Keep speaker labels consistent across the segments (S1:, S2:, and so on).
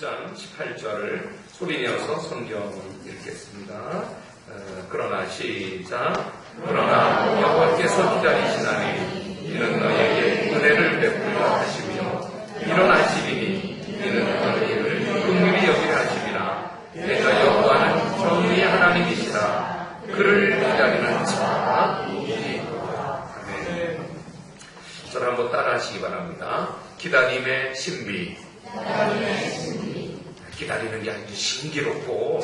S1: 10장 18절을 소리내어서 성경 읽겠습니다. 그러나 시작. 그러나 여호와께서 기다리시나니 이는 너희에게 은혜를 베풀려 하시며 일어나시리니 이는 너희를 긍휼히 여기려 하심이라. 내가 여호와는 정의의 하나님이시라. 그를 기다리는 자 이리로다. 아멘. 저를 한번 따라하시기 바랍니다. 기다림의 신비. 기다리는 게 아주 신기롭고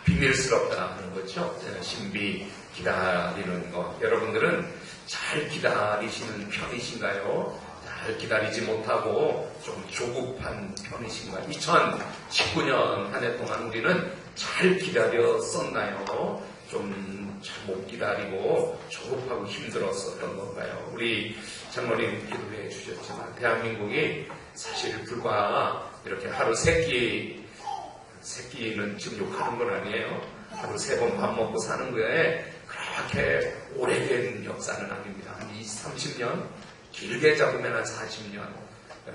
S1: 비밀스럽다 하는 거죠. 신비, 기다리는 거. 여러분들은 잘 기다리시는 편이신가요? 잘 기다리지 못하고 좀 조급한 편이신가요? 2019년 한 해 동안 우리는 잘 기다렸었나요? 좀 잘 못 기다리고 조급하고 힘들었었던 건가요? 우리 장로님 기도해 주셨지만 대한민국이 사실 불과 이렇게 하루 새끼는 지금 욕하는 건 아니에요. 하루 3번 밥 먹고 사는 거에 그렇게 오래된 역사는 아닙니다. 한 20, 30년? 길게 잡으면 한 40년.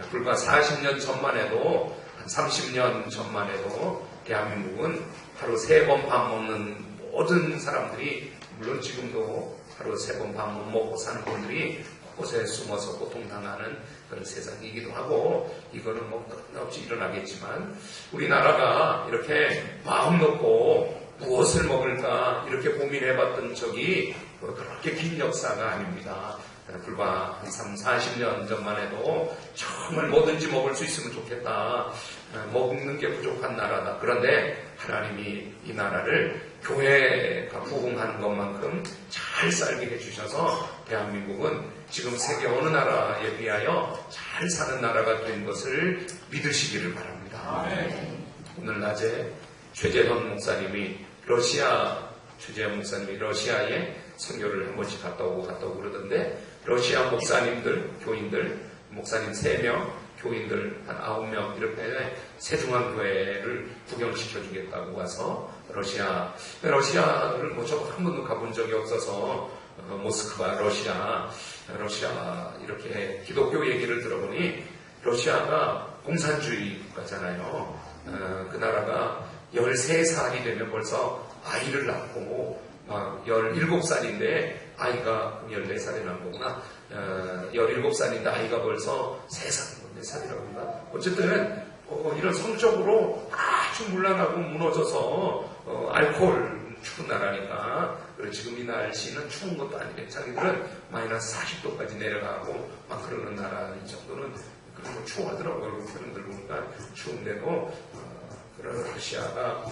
S1: 불과 40년 전만 해도, 한 30년 전만 해도 대한민국은 하루 3번 밥 먹는 모든 사람들이, 물론 지금도 하루 3번 밥 못 먹고 사는 분들이 곳에 숨어서 고통당하는 그런 세상이기도 하고, 이거는 뭐 끝없이 일어나겠지만, 우리나라가 이렇게 마음 놓고 무엇을 먹을까 이렇게 고민해봤던 적이 그렇게 긴 역사가 아닙니다. 불과 한 40년 전만 해도 정말 뭐든지 먹을 수 있으면 좋겠다. 먹는 게 부족한 나라다. 그런데 하나님이 이 나라를 교회가 부흥하는 것만큼 잘 살게 해주셔서 대한민국은 지금 세계 어느 나라에 비하여 잘 사는 나라가 된 것을 믿으시기를 바랍니다. 오늘 낮에 최재현 목사님이 러시아에 선교를 한 번씩 갔다 오고 그러던데, 러시아 목사님들, 교인들, 목사님 3명, 교인들 한 9명 이렇게 세중앙교회를 구경시켜 주겠다고 와서 러시아를 뭐 저 한 번도 가본 적이 없어서 모스크바, 러시아 이렇게 기독교 얘기를 들어보니 러시아가 공산주의 국가잖아요. 그 나라가 13살이 되면 벌써 아이를 낳고 17살인데 아이가 14살에 난 거구나. 17살인데 아이가 벌써 3살, 4살이라고 한다. 어쨌든 이런 성적으로 아주 문란하고 무너져서 알코올 추운 나라니까. 그리고 지금 이 날씨는 추운 것도 아니래. 자기들은 마이너스 40도까지 내려가고 막 그러는 나라. 이 정도는 그런 추워하더라고요. 사람들 보니까 추운데도 그런 러시아가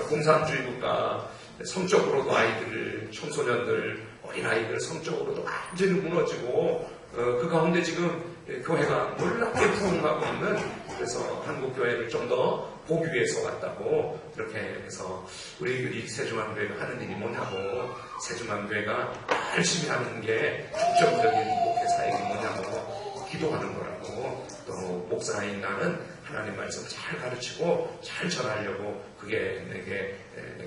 S1: 공산주의 국가, 성적으로도 아이들, 청소년들, 어린아이들 성적으로도 완전히 무너지고 그 가운데 지금 교회가 놀랍게 부흥하고 있는, 그래서 한국교회를 좀 더 보기 위해서 왔다고 그렇게 해서 우리 세중앙교회가 하는 일이 뭐냐고, 세중앙교회가 열심히 하는 게 중점적인 목회 사역이 뭐냐고 기도하는 거라고, 또 목사인 나는 하나님 말씀 잘 가르치고 잘 전하려고, 그게 내가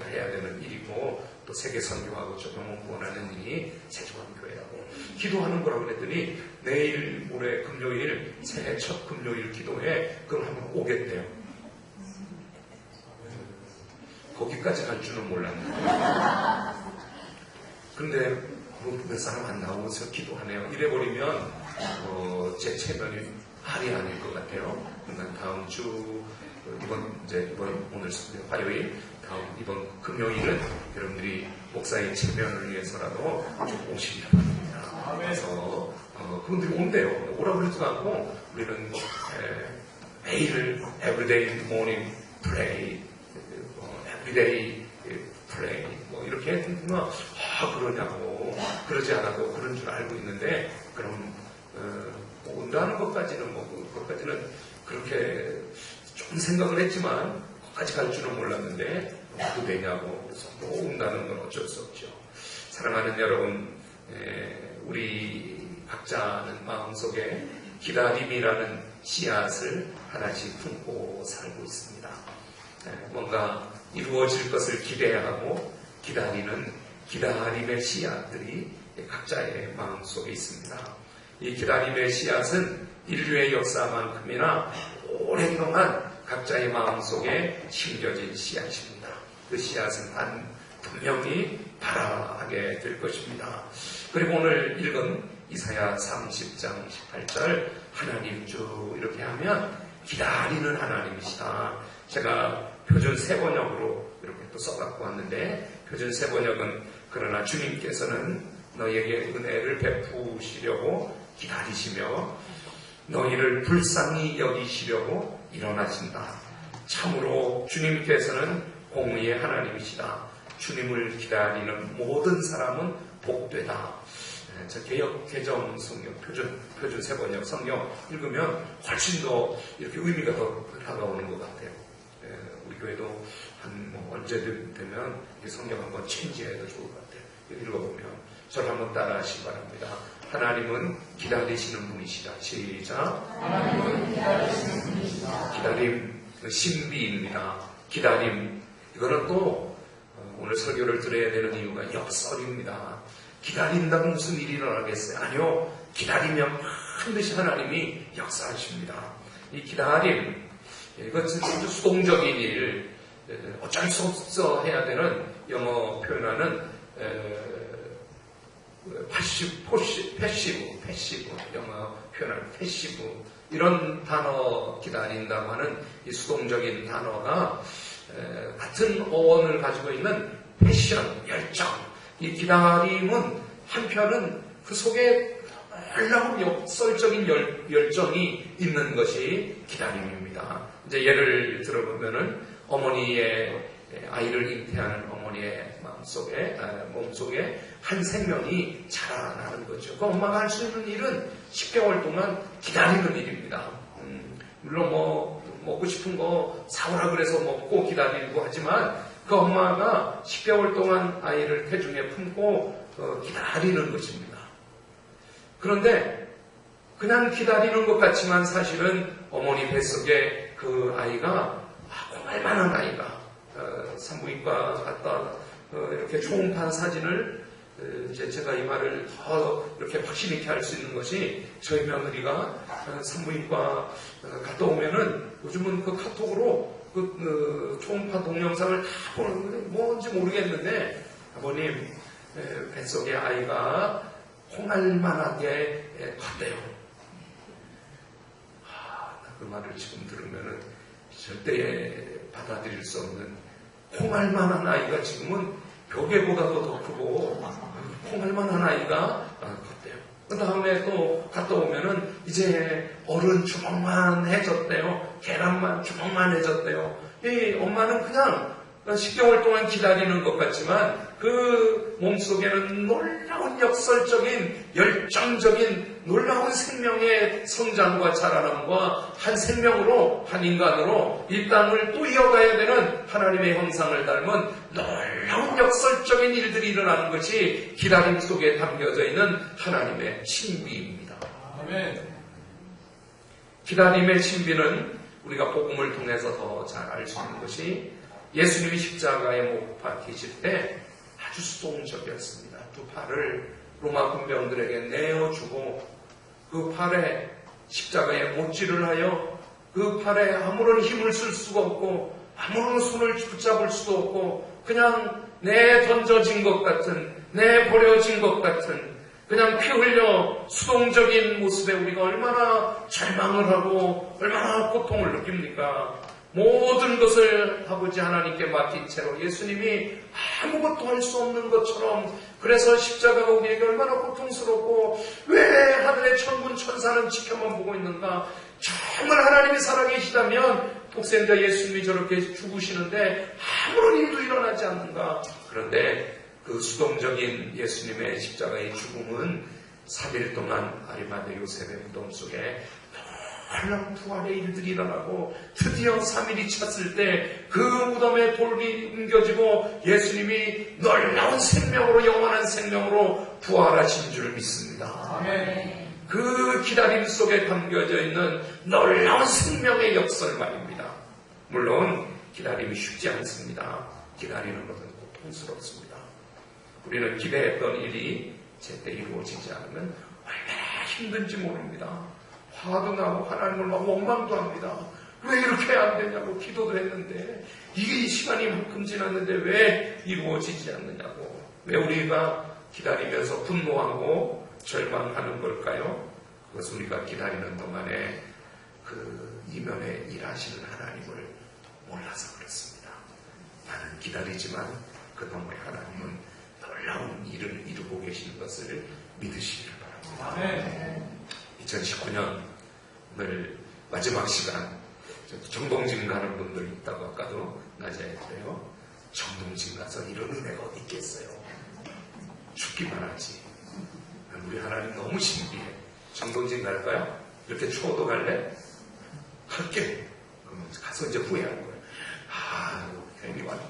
S1: 해야 되는 일이고, 또 세계 선교하고 조경원 구원하는 일이 세중앙교회라고 기도하는 거라고 그랬더니, 내일 모레 금요일 새해 첫 금요일 기도회 그럼 한번 오겠대요. 거기까지 갈 줄은 몰랐는데, 근데 몇 사람 안 나오면서 기도하네요. 이래버리면 제 체면이 할이 아닐 것 같아요. 난 다음 주 오늘 화요일, 이번 금요일은 여러분들이 목사의 체면을 위해서라도 좀 오시기 바랍니다. 그래서 그분들이 온대요. 오라고 그러지도 않고, 우리는 매일 everyday morning pray, everyday pray 뭐 이렇게 했는데, 그러냐고. 그러지 않아도 그런 줄 알고 있는데, 그럼 온다는 것까지는 그것까지는 그렇게 좀 생각을 했지만 거기까지 갈 줄은 몰랐는데 또 되냐고. 그래서 또 온다는 건 어쩔 수 없죠. 사랑하는 여러분, 우리 각자는 마음속에 기다림이라는 씨앗을 하나씩 품고 살고 있습니다. 뭔가 이루어질 것을 기대하고 기다리는 기다림의 씨앗들이 각자의 마음속에 있습니다. 이 기다림의 씨앗은 인류의 역사만큼이나 오랫동안 각자의 마음속에 심겨진 씨앗입니다. 그 씨앗은 분명히 발아하게 될 것입니다. 그리고 오늘 읽은 이사야 30장 18절 하나님 쭉 이렇게 하면 기다리는 하나님이시다. 제가 표준 세번역으로 이렇게 또 써갖고 왔는데, 표준 세번역은 그러나 주님께서는 너희에게 은혜를 베푸시려고 기다리시며 너희를 불쌍히 여기시려고 일어나신다. 참으로 주님께서는 공의의 하나님이시다. 주님을 기다리는 모든 사람은 복되다. 저 개정 성경, 표준 세번역 성경 읽으면 훨씬 더 이렇게 의미가 더 다가오는 것 같아요. 우리 교회도 언제든 되면 이 성경 한번 체인지해도 좋을 것 같아요. 읽어보면 저를 한번 따라 하시기 바랍니다. 하나님은 기다리시는 분이시다. 시작.
S2: 하나님은 기다리시는 분이시다.
S1: 기다림, 신비입니다. 기다림, 이거는 또 오늘 설교를 들어야 되는 이유가 역설입니다. 기다린다고 무슨 일이 일어나겠어요? 아니요. 기다리면 반드시 하나님이 역사하십니다. 이 기다림, 이것은 아주 수동적인 일, 어쩔 수 없어 해야 되는 영어 표현하는 패시브, 영어 표현하는 패시브, 이런 단어 기다린다고 하는 이 수동적인 단어가 같은 어원을 가지고 있는 패션, 열정, 이 기다림은 한편은 그 속에 놀라운 역설적인 열정이 있는 것이 기다림입니다. 이제 예를 들어보면은 어머니의 아이를 잉태하는 어머니의 몸속에 한 생명이 자라나는 거죠. 그 엄마가 할 수 있는 일은 10개월 동안 기다리는 일입니다. 물론 먹고 싶은 거 사오라 그래서 먹고 기다리고 하지만 그 엄마가 10개월 동안 아이를 태중에 품고 기다리는 것입니다. 그런데 그냥 기다리는 것 같지만 사실은 어머니 뱃속에 그 아이가 콩알만한 아이가 산부인과 갔다 이렇게 초음파 사진을 이제 제가 이 말을 더 이렇게 확신 있게 할 수 있는 것이 저희 며느리가 산부인과 갔다 오면은 요즘은 그 카톡으로 그 초음파 동영상을 다 보는데 뭔지 모르겠는데 아버님 뱃속에 아이가 콩알만하게 컸대요. 그 말을 지금 들으면은 절대 받아들일 수 없는 콩알만한 아이가 지금은 벽에보다도 더 크고 콩알만한 아이가 컸대요. 그 다음에 또 갔다 오면은 이제 어른 주먹만 해졌대요. 계란만 주먹만 해졌대요. 이 엄마는 그냥 10개월 동안 기다리는 것 같지만 그 몸속에는 놀라운 역설적인 열정적인 놀라운 생명의 성장과 자라남과 한 생명으로 한 인간으로 이 땅을 또 이어가야 되는 하나님의 형상을 닮은 놀라운 역설적인 일들이 일어나는 것이 기다림 속에 담겨져 있는 하나님의 신비입니다.
S2: 아멘.
S1: 기다림의 신비는 우리가 복음을 통해서 더 잘 알 수 있는 것이 예수님이 십자가에 못 박히실 때 아주 수동적이었습니다. 두 팔을 로마 군병들에게 내어주고 그 팔에 십자가에 못질을 하여 그 팔에 아무런 힘을 쓸 수가 없고 아무런 손을 붙잡을 수도 없고 그냥 내던져진 것 같은 내버려진 것 같은 그냥 피 흘려 수동적인 모습에 우리가 얼마나 절망을 하고 얼마나 고통을 느낍니까? 모든 것을 아버지 하나님께 맡긴 채로 예수님이 아무것도 할 수 없는 것처럼 그래서 십자가가 우리에게 얼마나 고통스럽고 왜 하늘의 천군 천사는 지켜만 보고 있는가? 정말 하나님이 살아계시다면 독생자 예수님이 저렇게 죽으시는데 아무런 일도 일어나지 않는가? 그런데 그 수동적인 예수님의 십자가의 죽음은 3일 동안 아리마대 요셉의 무덤 속에 놀라운 부활의 일들이 일어나고 드디어 3일이 찼을 때 그 무덤에 돌이 옮겨지고 예수님이 놀라운 생명으로 영원한 생명으로 부활하신 줄 믿습니다.
S2: 아멘.
S1: 그 기다림 속에 담겨져 있는 놀라운 생명의 역설 말입니다. 물론 기다림이 쉽지 않습니다. 기다리는 것은 고통스럽습니다. 우리는 기대했던 일이 제때 이루어지지 않으면 얼마나 힘든지 모릅니다. 화도 나고 하나님을 막 원망도 합니다. 왜 이렇게 안 되냐고 기도도 했는데 이게 이 시간이 만큼 지났는데 왜 이루어지지 않느냐고. 왜 우리가 기다리면서 분노하고 절망하는 걸까요? 그것은 우리가 기다리는 동안에 그 이면에 일하시는 하나님을 몰라서 그렇습니다. 나는 기다리지만 그놈의 하나님은 놀라운 일을 이루고 계시는 것을 믿으시길 바랍니다. 2019년을 마지막 시간 정동진 가는 분들 있다고 아까도 낮에 했어요. 정동진 가서 이런 은혜가 어디 있겠어요. 죽기만 하지. 우리 하나님 너무 신비해. 정동진 갈까요? 이렇게 추워도 갈래? 할게. 그러면 가서 이제 후회하는 거예요. 괜히 왔네.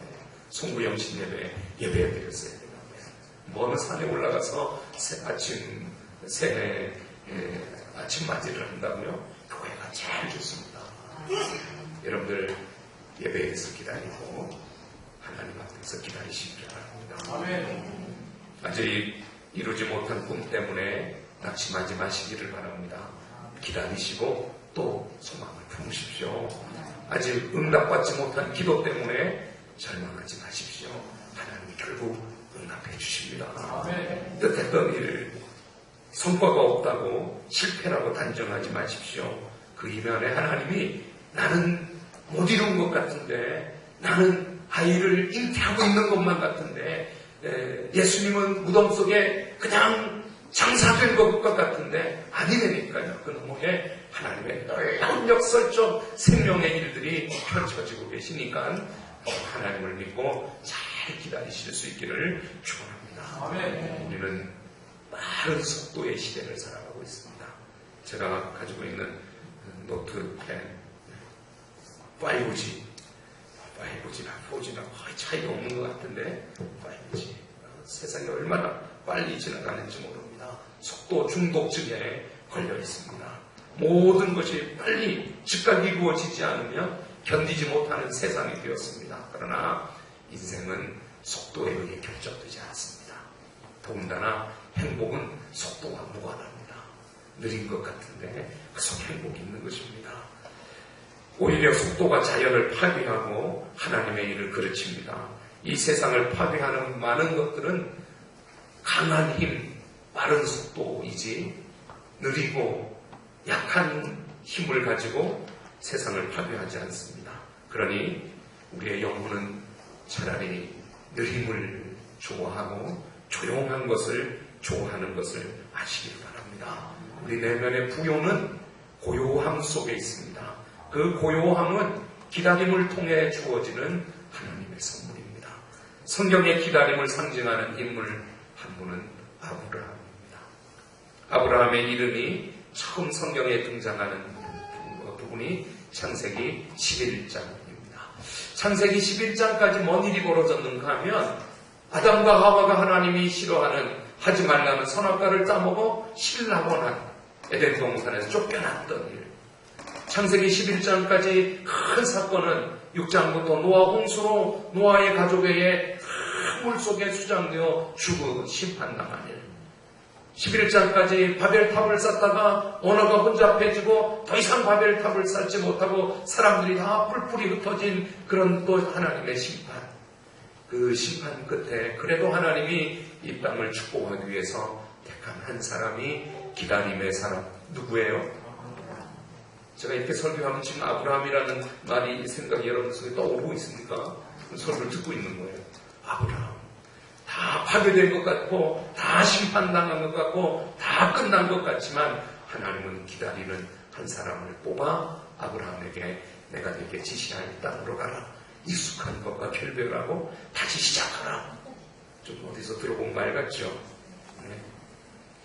S1: 송구영신 예배 드렸어야 되나. 먼 산에 올라가서 아침 맞이를 한다고요? 교회가 제일 좋습니다. 여러분들 예배에서 기다리고 하나님 앞에서 기다리시기 바랍니다. 아직 이루지 못한 꿈 때문에 낙심하지 마시기를 바랍니다. 기다리시고 또 소망을 품으십시오. 아직 응답받지 못한 기도 때문에 절망하지 마십시오. 하나님이 결국 응답해 주십니다. 뜻했던 일, 성과가 없다고 실패라고 단정하지 마십시오. 그 이면에 하나님이 나는 못 이룬 것 같은데, 나는 아이를 잉태하고 있는 것만 같은데, 예수님은 무덤 속에 그냥 장사된 것 같은데 아니라니까요. 그놈의 하나님의 놀라운 역설적 생명의 일들이 펼쳐지고 계시니까 하나님을 믿고 잘 기다리실 수 있기를 축원합니다. 우리는 빠른 속도의 시대를 살아가고 있습니다. 제가 가지고 있는 노트펜 5G나 4G나 거의 차이가 없는 것 같은데 5G 세상이 얼마나 빨리 지나가는지 모릅니다. 속도 중독증에 걸려 있습니다. 모든 것이 빨리 즉각 이루어지지 않으면 견디지 못하는 세상이 되었습니다. 그러나 인생은 속도에 의해 결정되지 않습니다. 더군다나 행복은 속도와 무관합니다. 느린 것 같은데 그 속에 행복이 있는 것입니다. 오히려 속도가 자연을 파괴하고 하나님의 일을 그르칩니다. 이 세상을 파괴하는 많은 것들은 강한 힘, 빠른 속도이지 느리고 약한 힘을 가지고 세상을 파괴하지 않습니다. 그러니 우리의 영혼은 차라리 느림을 좋아하고 조용한 것을 좋아하는 것을 아시길 바랍니다. 우리 내면의 부요는 고요함 속에 있습니다. 그 고요함은 기다림을 통해 주어지는 하나님의 선물입니다. 성경의 기다림을 상징하는 인물 한 분은 아브라함입니다. 아브라함의 이름이 처음 성경에 등장하는 부분이 창세기 11장입니다. 창세기 11장까지 뭔 일이 벌어졌는가 하면 아담과 하와가 하나님이 싫어하는 하지 말라는 선악과를 따먹어 신라곤한 에덴 동산에서 쫓겨났던 일. 창세기 11장까지 큰 사건은 6장부터 노아 홍수로 노아의 가족에 의해 물속에 수장되어 죽어 심판당한 일. 11장까지 바벨탑을 쌓다가 언어가 혼잡해지고 더 이상 바벨탑을 쌓지 못하고 사람들이 다 뿔뿔이 흩어진 그런 또 하나님의 심판. 그 심판 끝에 그래도 하나님이 이 땅을 축복하기 위해서 택한 한 사람이 기다림의 사람. 누구예요? 제가 이렇게 설교하면 지금 아브라함이라는 말이 생각이 여러분 속에 떠오르고 있습니까? 설교를 듣고 있는 거예요. 아브라함. 다 파괴된 것 같고 다 심판당한 것 같고 다 끝난 것 같지만 하나님은 기다리는 한 사람을 뽑아 아브라함에게 내가 네게 지시할 땅으로 가라. 익숙한 것과 결별하고 다시 시작하라. 좀 어디서 들어본 말 같죠? 네.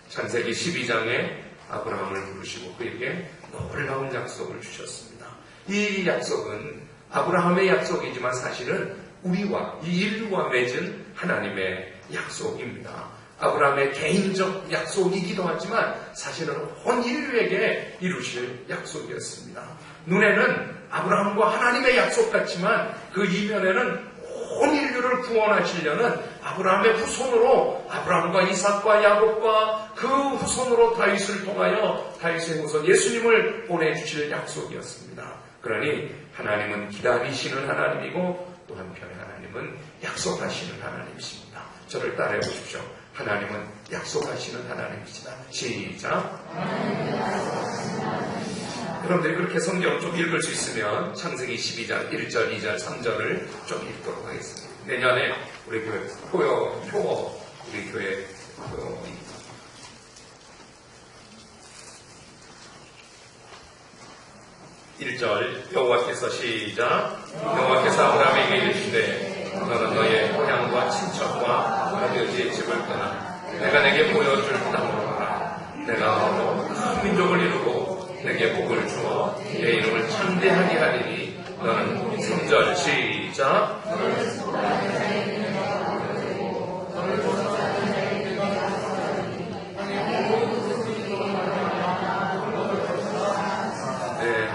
S1: 창세기 12장에 아브라함을 부르시고 그에게 놀라운 약속을 주셨습니다. 이 약속은 아브라함의 약속이지만 사실은 우리와 이 인류와 맺은 하나님의 약속입니다. 아브라함의 개인적 약속이기도 하지만 사실은 온 인류에게 이루실 약속이었습니다. 눈에는 아브라함과 하나님의 약속 같지만 그 이면에는 온 인류를 구원하시려는 아브라함의 후손으로 아브라함과 이삭과 야곱과 그 후손으로 다윗을 통하여 다윗의 후손 예수님을 보내주실 약속이었습니다. 그러니 하나님은 기다리시는 하나님이고 또 한편에 하나님은 약속하시는 하나님이십니다. 저를 따라해 보십시오. 하나님은 약속하시는 하나님이시다. 시작. 여러분들이 그렇게 성경 좀 읽을 수 있으면 창세기 12장 1절, 2절, 3절을 좀 읽도록 하겠습니다. 내년에 우리 교회 표어 우리 교회 1절 여호와께서 시작. 여호와께서 아브라함에게 이르시되 너는 너의 고향과 친척과 아버지의 집을 떠나 내가 내게 보여줄 땅으로 가라. 내가 큰 민족을 이루고 내게 복을 주어 내 이름을 창대하게 하리니 너는 3절 시작.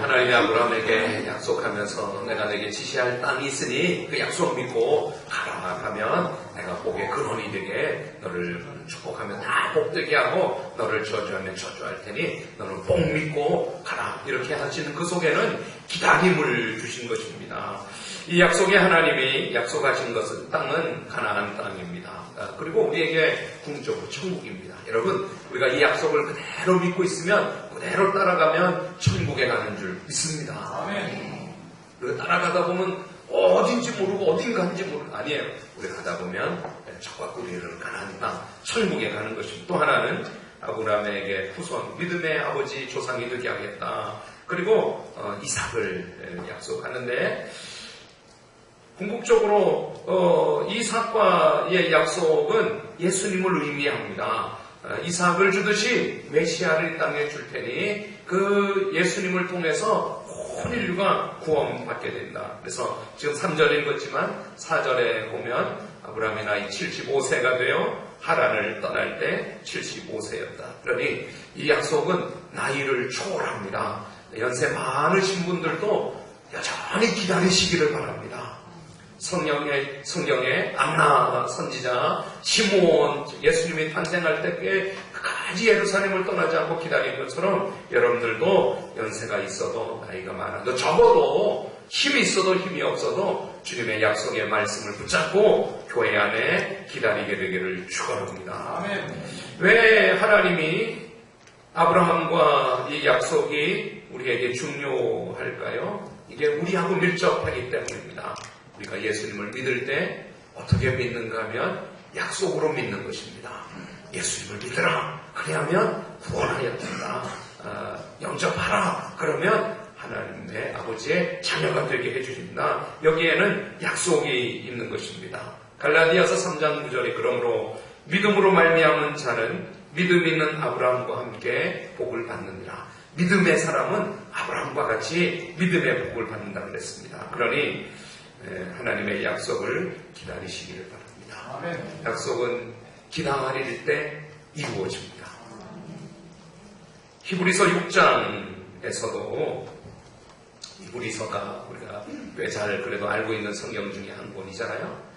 S1: 하나님이 아브라함에게 약속하면서 내가 내게 지시할 땅이 있으니 그 약속 믿고 가라 하면 내가 복의 근원이 되게 너를 축복하면 다 복되게 하고 너를 저주하면 저주할 테니 너는 복 믿고 가라 이렇게 하시는 그 속에는 기다림을 주신 것입니다. 이 약속의 하나님이 약속하신 것은 땅은 가나안 땅입니다. 그리고 우리에게 궁극적으로 천국입니다. 여러분 우리가 이 약속을 그대로 믿고 있으면 그대로 따라가면 천국에 가는 줄 믿습니다.
S2: 아멘.
S1: 우리가 따라가다 보면 어딘지 모르고 어딘가인지 모르고 아니에요. 우리가 가다 보면 적과 꿀이를 가나안 땅 천국에 가는 것입니다. 또 하나는 아브라함에게 후손 믿음의 아버지 조상이 되게 하겠다. 그리고 이삭을 약속하는데 궁극적으로 이삭과의 약속은 예수님을 의미합니다. 이삭을 주듯이 메시아를 이 땅에 줄 테니 그 예수님을 통해서 온 인류가 구원받게 된다. 그래서 지금 3절에 읽었지만 4절에 보면 아브라함의 나이 75세가 되어 하란을 떠날 때 75세였다. 그러니 이 약속은 나이를 초월합니다. 연세 많으신 분들도 여전히 기다리시기를 바랍니다. 성경에 안나 선지자, 시므온 예수님이 탄생할 때께 끝까지 예루살렘을 떠나지 않고 기다린 것처럼 여러분들도 연세가 있어도 나이가 많아도 적어도 힘이 있어도 힘이 없어도 주님의 약속의 말씀을 붙잡고 교회 안에 기다리게 되기를 축원합니다.
S2: 아멘.
S1: 왜 하나님이 아브라함과 이 약속이 우리에게 중요할까요? 이게 우리하고 밀접하기 때문입니다. 우리가 예수님을 믿을 때 어떻게 믿는가 하면 약속으로 믿는 것입니다. 예수님을 믿으라. 그래야면 구원하였다. 영접하라. 그러면 하나님의 아버지의 자녀가 되게 해주신다. 여기에는 약속이 있는 것입니다. 갈라디아서 3장 9절에 그러므로 믿음으로 말미암은 자는 믿음 있는 아브라함과 함께 복을 받느니라. 믿음의 사람은 아브라함과 같이 믿음의 복을 받는다 그랬습니다. 그러니 하나님의 약속을 기다리시기를 바랍니다.
S2: 아멘.
S1: 약속은 기다릴 때 이루어집니다. 히브리서 6장에서도 히브리서가 우리가 꽤 잘 그래도 알고 있는 성경 중에 한 권이잖아요.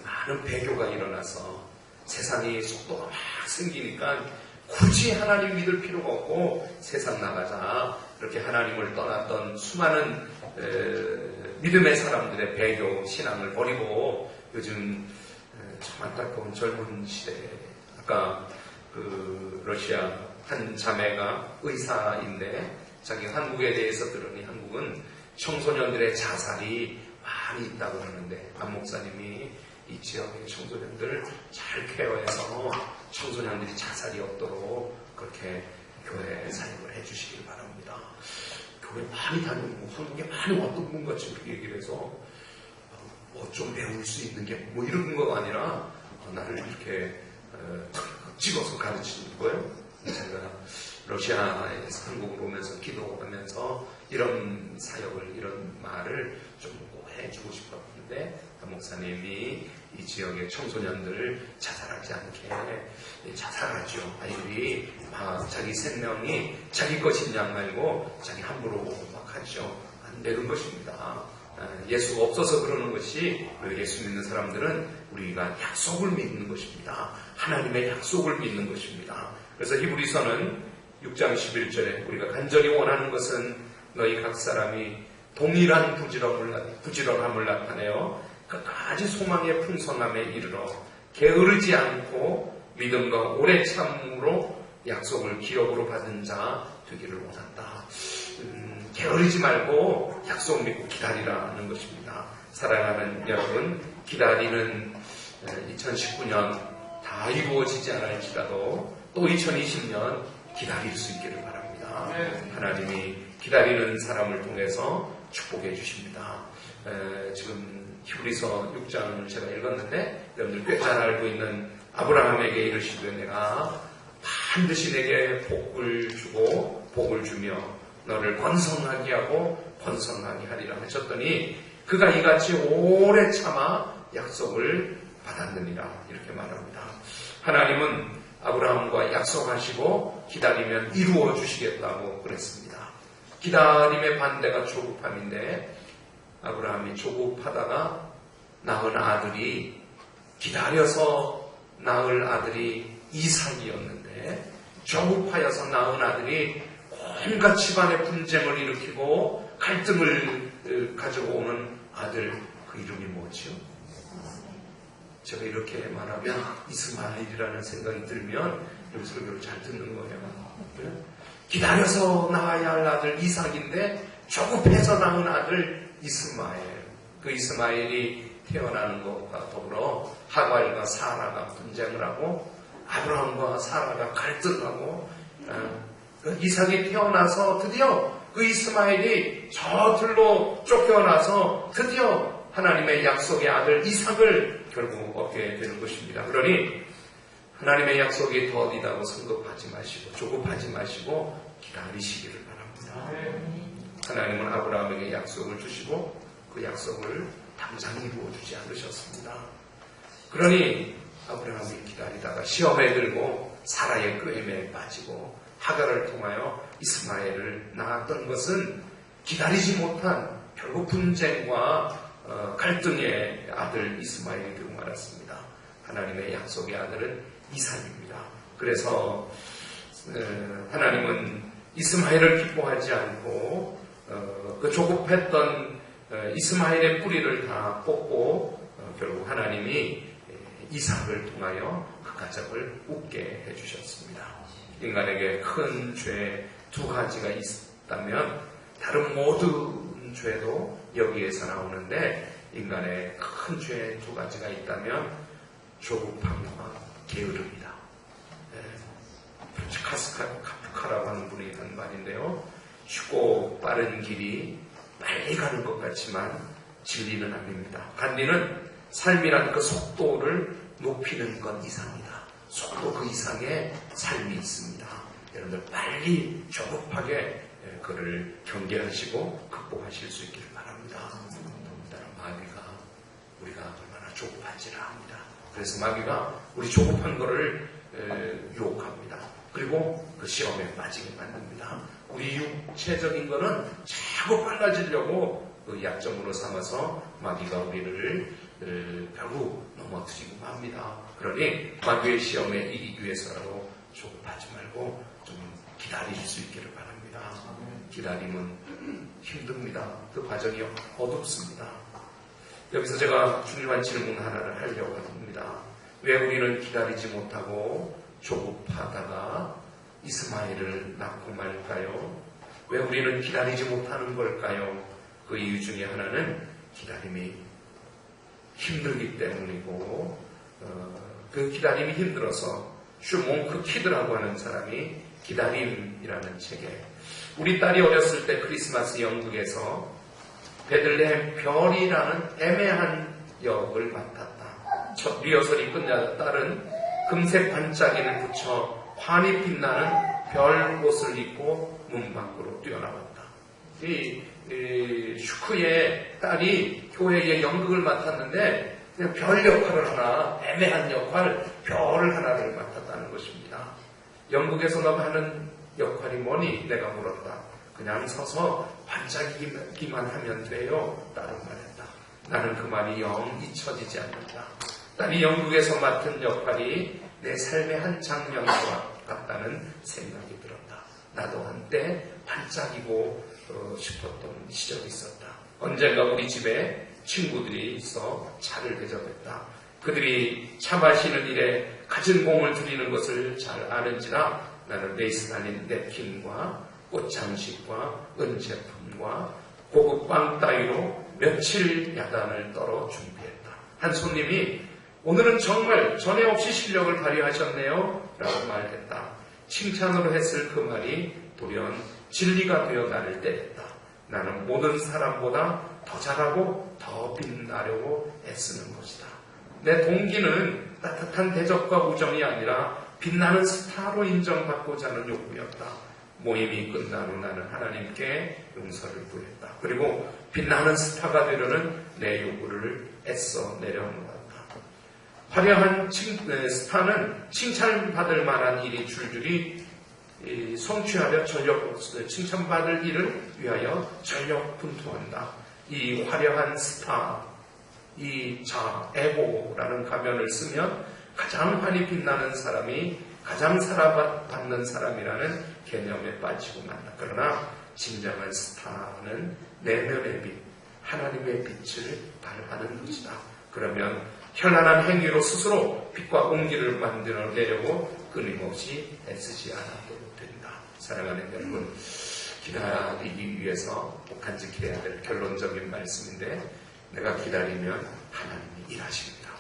S1: 많은 배교가 일어나서 세상이 속도가 막 생기니까 굳이 하나님 믿을 필요가 없고 세상 나가자 이렇게 하나님을 떠났던 수많은 믿음의 사람들의 배교 신앙을 버리고 요즘 참 안타까운 젊은 시대에 아까 그 러시아 한 자매가 의사인데 자기 한국에 대해서 들으니 한국은 청소년들의 자살이 많이 있다고 하는데 안 목사님이 이 지역의 청소년들을 잘 케어해서 청소년들이 자살이 없도록 그렇게 교회 사역을 해주시길 바랍니다. 교회 많이 다니고 한국에 많이 왔던 분 같이 그렇게 얘기를 해서 뭐 좀 배울 수 있는 게 뭐 이런 거가 아니라 나를 이렇게 찍어서 가르치는 거예요. 제가 러시아에서 한국으로 오면서 기도하면서 이런 사역을 이런 말을 좀 꼭 해주고 싶었는데 목사님이 이 지역의 청소년들을 자살하지 않게 자살하죠. 아이들이 자기 생명이 자기 것인 양 말고 자기 함부로 막 하죠. 안 되는 것입니다. 예수가 없어서 그러는 것이 예수 믿는 사람들은 우리가 약속을 믿는 것입니다. 하나님의 약속을 믿는 것입니다. 그래서 히브리서는 6장 11절에 우리가 간절히 원하는 것은 너희 각 사람이 동일한 부지런함을 나타내어 끝까지 소망의 풍성함에 이르러 게으르지 않고 믿음과 오래 참음으로 약속을 기업으로 받은 자 되기를 원한다. 게으르지 말고 약속 믿고 기다리라는 것입니다. 사랑하는 여러분, 기다리는 2019년 다 이루어지지 않을지라도 또 2020년 기다릴 수 있기를 바랍니다. 하나님이 기다리는 사람을 통해서 축복해 주십니다. 지금 히브리서 6장을 제가 읽었는데 여러분들 꽤 잘 알고 있는 아브라함에게 이르시되 내가 반드시 내게 복을 주고 복을 주며 너를 번성하게 하고 번성하게 하리라 하셨더니 그가 이같이 오래 참아 약속을 받았느니라 이렇게 말합니다. 하나님은 아브라함과 약속하시고 기다리면 이루어 주시겠다고 그랬습니다. 기다림의 반대가 조급함인데 아브라함이 조급하다가 낳은 아들이 기다려서 낳을 아들이 이삭이었는데 조급하여서 낳은 아들이 온갖 집안의 분쟁을 일으키고 갈등을 가지고 오는 아들 그 이름이 뭐지요? 제가 이렇게 말하면 이스마엘이라는 생각이 들면 여기 설교를 잘 듣는 거예요. 기다려서 낳아야 할 아들 이삭인데 조급해서 낳은 아들 이스마엘. 그 이스마엘이 태어나는 것과 더불어 하갈과 사라가 분쟁을 하고 아브라함과 사라가 갈등하고 이삭이 태어나서 드디어 그 이스마엘이 저 들로 쫓겨나서 드디어 하나님의 약속의 아들 이삭을 결국 얻게 되는 것입니다. 그러니 하나님의 약속이 더디다고 성급하지 마시고 조급하지 마시고 기다리시기를 바랍니다. 하나님은 아브라함에게 약속을 주시고 그 약속을 당장 이루어주지 않으셨습니다. 그러니 아브라함이 기다리다가 시험에 들고 사라의 꾀임에 빠지고 하갈을 통하여 이스마엘을 낳았던 것은 기다리지 못한 결국 분쟁과 갈등의 아들 이스마엘이 되고 말았습니다. 하나님의 약속의 아들은 이삭입니다. 그래서 하나님은 이스마엘을 기뻐하지 않고 그 조급했던 이스마엘의 뿌리를 다 뽑고 결국 하나님이 이삭을 통하여 그 가족을 웃게 해주셨습니다. 인간에게 큰 죄 두 가지가 있다면 다른 모든 죄도 여기에서 나오는데 인간의 큰 죄 두 가지가 있다면 조급함과 게으름이다. 카프카라고 하는 분이 한 말인데요. 쉽고 빠른 길이 빨리 가는 것 같지만 진리는 아닙니다. 간디는 삶이라는 그 속도를 높이는 것 이상이다. 속도 그 이상의 삶이 있습니다. 여러분들 빨리 조급하게 그를 경계하시고 극복하실 수 있기를 바랍니다. 더군다나 마귀가 우리가 얼마나 조급한지를 압니다. 그래서 마귀가 우리 조급한 거를 유혹합니다. 그리고 그 시험에 빠지게 만듭니다. 우리 육체적인 거는 자꾸 빨라지려고 그 약점으로 삼아서 마귀가 우리를 결국 넘어뜨리고 맙니다. 그러니 마귀의 시험에 이기기 위해서라도 조급하지 말고 좀 기다릴 수 있기를 바랍니다. 기다림은 힘듭니다. 그 과정이 어둡습니다. 여기서 제가 중요한 질문 하나를 하려고 합니다. 왜 우리는 기다리지 못하고 조급하다가 이스마엘을 낳고 말까요? 왜 우리는 기다리지 못하는 걸까요? 그 이유 중에 하나는 기다림이 힘들기 때문이고 그 기다림이 힘들어서 슈몽크 키드라고 하는 사람이 기다림이라는 책에 우리 딸이 어렸을 때 크리스마스 연극에서 베들레헴 별이라는 애매한 역을 맡았다. 첫 리허설이 끝나자 딸은 금색 반짝이를 붙여 환히 빛나는 별 옷을 입고 문 밖으로 뛰어나왔다. 이 슈크의 딸이 교회에 연극을 맡았는데 그냥 별 역할을 하나, 애매한 역할, 별을 하나를 맡았다는 것입니다. 연극에서 하는 역할이 뭐니? 내가 물었다. 그냥 서서 반짝이기만 하면 돼요. 딸은 말했다. 나는 그 말이 영 잊혀지지 않는다. 딸이 연극에서 맡은 역할이 내 삶의 한 장면과 같다는 생각이 들었다. 나도 한때 반짝이고 싶었던 시절이 있었다. 언젠가 우리 집에 친구들이 있어 차를 대접했다. 그들이 차 마시는 일에 갖은 공을 들이는 것을 잘 아는지라 나는 레이스 달린 냅킨과 꽃장식과 은제품과 고급 빵 따위로 며칠 야단을 떨어 준비했다. 한 손님이 오늘은 정말 전에 없이 실력을 발휘하셨네요 라고 말했다. 칭찬으로 했을 그 말이 돌연 진리가 되어 나를 때렸다. 나는 모든 사람보다 더 잘하고 더 빛나려고 애쓰는 것이다. 내 동기는 따뜻한 대접과 우정이 아니라 빛나는 스타로 인정받고자 하는 욕구였다. 모임이 끝난 후 나는 하나님께 용서를 구했다. 그리고 빛나는 스타가 되려는 내 요구를 애써 내려놓았다. 화려한 스타는 칭찬받을 만한 일이 줄줄이 성취하려 칭찬받을 일을 위하여 전력 분투한다. 이 화려한 스타, 이 에고라는 가면을 쓰면 가장 환히 빛나는 사람이 가장 사랑받는 사람이라는 개념에 빠지고 만다. 그러나 진정한 스타는 내면의 빛, 하나님의 빛을 발하는 것이다. 그러면 현란한 행위로 스스로 빛과 온기를 만들어내려고 끊임없이 애쓰지 않아도 된다. 사랑하는 여러분, 기다리기 위해서 꼭 간직해야 될 결론적인 말씀인데, 내가 기다리면 하나님이 일하십니다.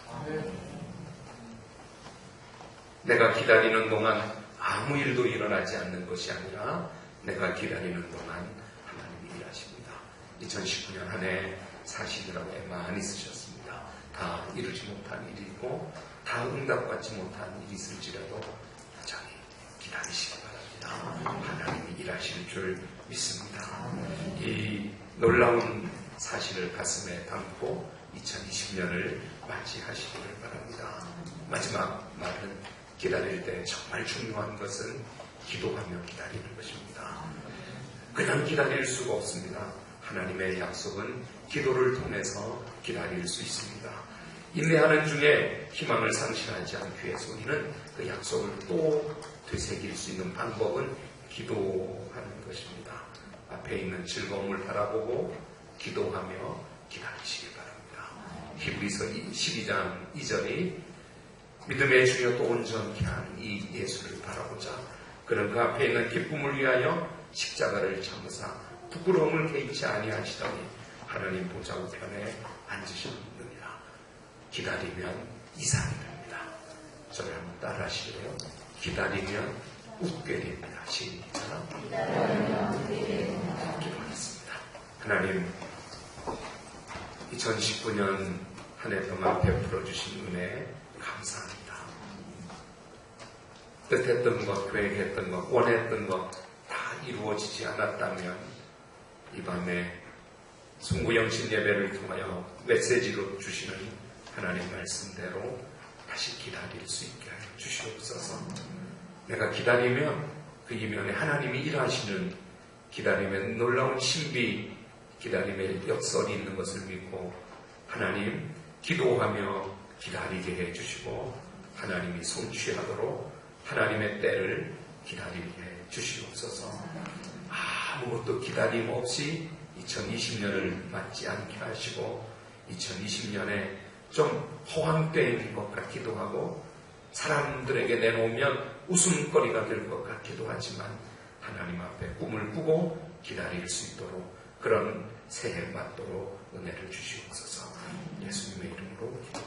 S1: 내가 기다리는 동안 아무 일도 일어나지 않는 것이 아니라 내가 기다리는 동안 하나님이 일하십니다. 2019년 한 해 사시느라고 많이 쓰셨습니다. 다 이루지 못한 일이고 다 응답받지 못한 일이 있을지라도 여전히 기다리시기 바랍니다. 하나님이 일하실 줄 믿습니다. 이 놀라운 사실을 가슴에 담고 2020년을 맞이하시기를 바랍니다. 마지막 말은 기다릴 때 정말 중요한 것은 기도하며 기다리는 것입니다. 그냥 기다릴 수가 없습니다. 하나님의 약속은 기도를 통해서 기다릴 수 있습니다. 인내하는 중에 희망을 상실하지 않기 위해서 우리는 그 약속을 또 되새길 수 있는 방법은 기도하는 것입니다. 앞에 있는 즐거움을 바라보고 기도하며 기다리시기 바랍니다. 히브리서 12장 2절이 믿음의 주여 또 온전케 한 이 예수를 바라보자. 그는 그 앞에 있는 기쁨을 위하여 십자가를 참으사 부끄러움을 개의치 아니하시더니 하나님 보좌 우편에 앉으셨느니라. 기다리면 이상이 됩니다. 저를 한번 따라 하시래요. 기다리면 웃게 됩니다. 시작. 기도하겠습니다. 하나님, 2019년 한 해 동안 베풀어 주신 은혜 감사합니다. 뜻했던 것, 계획했던 것, 원했던 것 다 이루어지지 않았다면 이 밤에 송구영신 예배를 통하여 메시지로 주시는 하나님 말씀대로 다시 기다릴 수 있게 하여 주시옵소서. 내가 기다리면 그 이면에 하나님이 일하시는, 기다리면 놀라운 신비, 기다림의 역설이 있는 것을 믿고 하나님 기도하며 기다리게 해주시고 하나님이 성취하도록 하나님의 때를 기다리게 해주시옵소서. 아무것도 기다림 없이 2020년을 맞지 않게 하시고 2020년에 좀 허황된 것 같기도 하고 사람들에게 내놓으면 웃음거리가 될 것 같기도 하지만 하나님 앞에 꿈을 꾸고 기다릴 수 있도록 그런 새해 맞도록 은혜를 주시옵소서. 예수님의 이름으로 기도합니다.